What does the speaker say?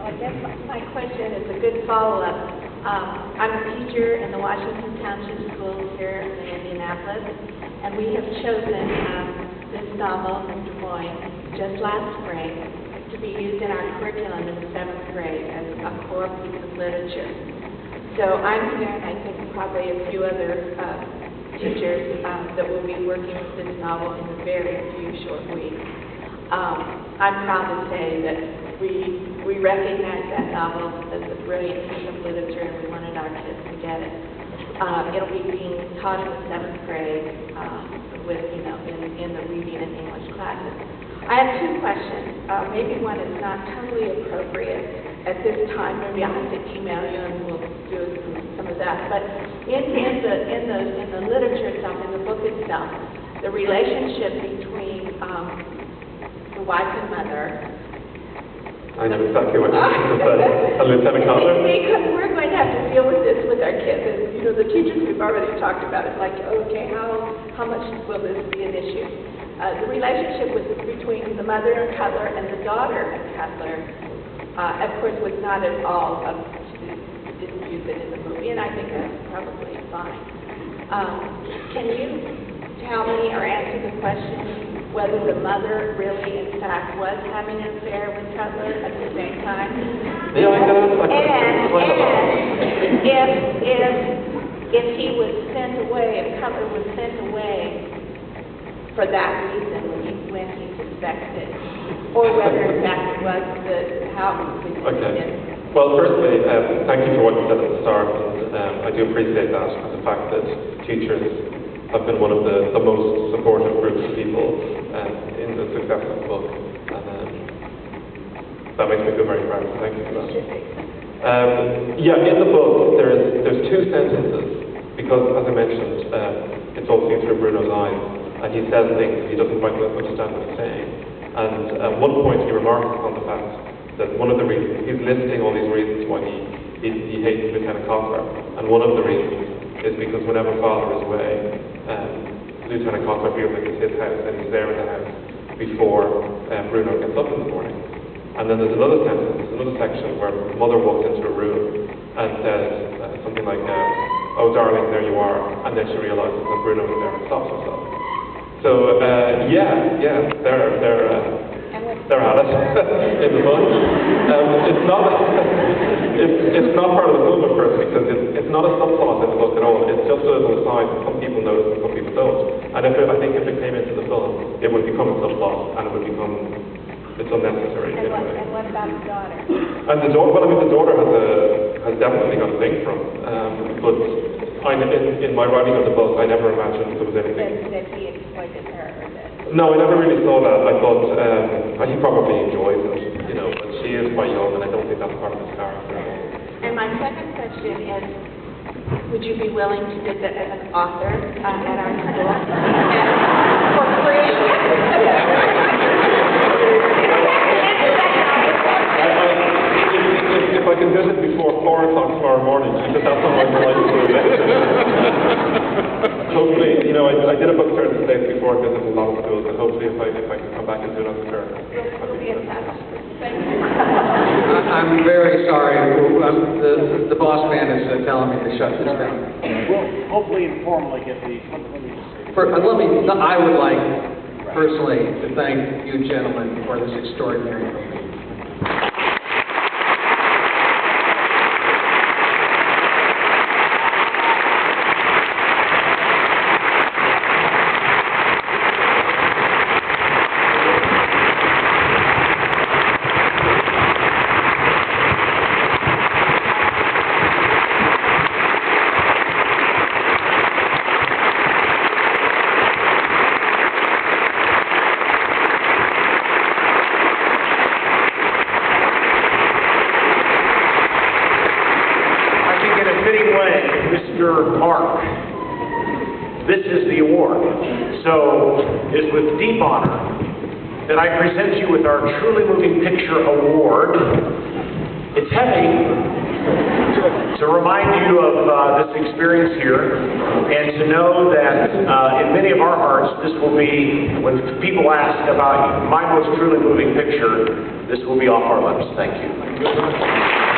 I guess my question is a good follow-up. I'm a teacher in the Washington Township Schools here in Indianapolis, and we have chosen this novel from Des Moines just last spring to be used in our curriculum in the 7th grade as a core piece of literature. So I'm here, and I think probably a few other teachers that will be working with this novel in a very few short weeks. I'm proud to say that we recognize that novel as a brilliant piece of literature, and we wanted our kids to get it. It'll be being taught in the 7th grade with, in the reading and English classes. I have two questions. Maybe one is not totally appropriate at this time. Maybe I'll have to email you and we'll do some of that. But in the literature itself, in the book itself, the relationship between the wife and mother. I know exactly what you're going to say. A lieutenant colonel. Because we're going to have to deal with this with our kids. And, the teachers we've already talked about it, like, okay, how much will this be an issue? The relationship between the mother and Cutler and the daughter of Cutler, of course, was not at all up to, didn't use it in the movie, and I think that's probably fine. Can you tell me or answer the question whether the mother really, in fact, was having an affair with Cutler at the same time? Yeah, I can answer that And if he was sent away, if Cutler was sent away for that reason when he suspected, or whether in fact it was how he was Okay. Well, firstly, thank you for what you said at the start, and I do appreciate that, and the fact that teachers have been one of the most supportive groups of people in the success of the book, and that makes me feel very proud, so thank you for that. Yeah, in the book, there's two sentences, because, as I mentioned, it's all seen through Bruno's eyes, and he says things he doesn't quite understand what he's saying. And at one point he remarks on the fact that one of the reasons, he's listing all these reasons why he hates Lieutenant Cochler, and one of the reasons is because whenever Father is away, Lieutenant Cochler feels like it's his house, and he's there in the house before Bruno gets up in the morning. And then there's another sentence, another section where Mother walks into a room and says something like, "Oh darling, there you are," and then she realizes that Bruno is there and stops herself. So they're at it in the book. It's not part of the film, of course, because it's not a subplot in the book at all. It's just a little aside that some people notice and some people don't. And I think if it came into the film, it would become a subplot, and it's unnecessary. And what about the daughter? And the daughter, well, I mean, the daughter has definitely got a thing from, but in my writing of the book, I never imagined there was anything. That he exploited her, or that? No, I never really saw that. I thought he probably enjoys it, but she is quite young, and I don't think that's part of his character. And my second question is, would you be willing to visit as an author at our school for free? If I can visit before 4 o'clock tomorrow morning, because that's how I'm like to hopefully, I did a book tour in the States before I visited a lot of schools, and hopefully if I can come back and do another tour. We'll be in touch. Thank you. I'm very sorry. The boss man is telling me to shut this down. We'll hopefully informally get the. I would like personally to thank you gentlemen for this extraordinary meeting. Mark, this is the award. So it's with deep honor that I present you with our Truly Moving Picture Award. It's heavy. It's a remind you of this experience here, and to know that in many of our hearts, this will be, when people ask about my most truly moving picture, this will be off our lips. Thank you.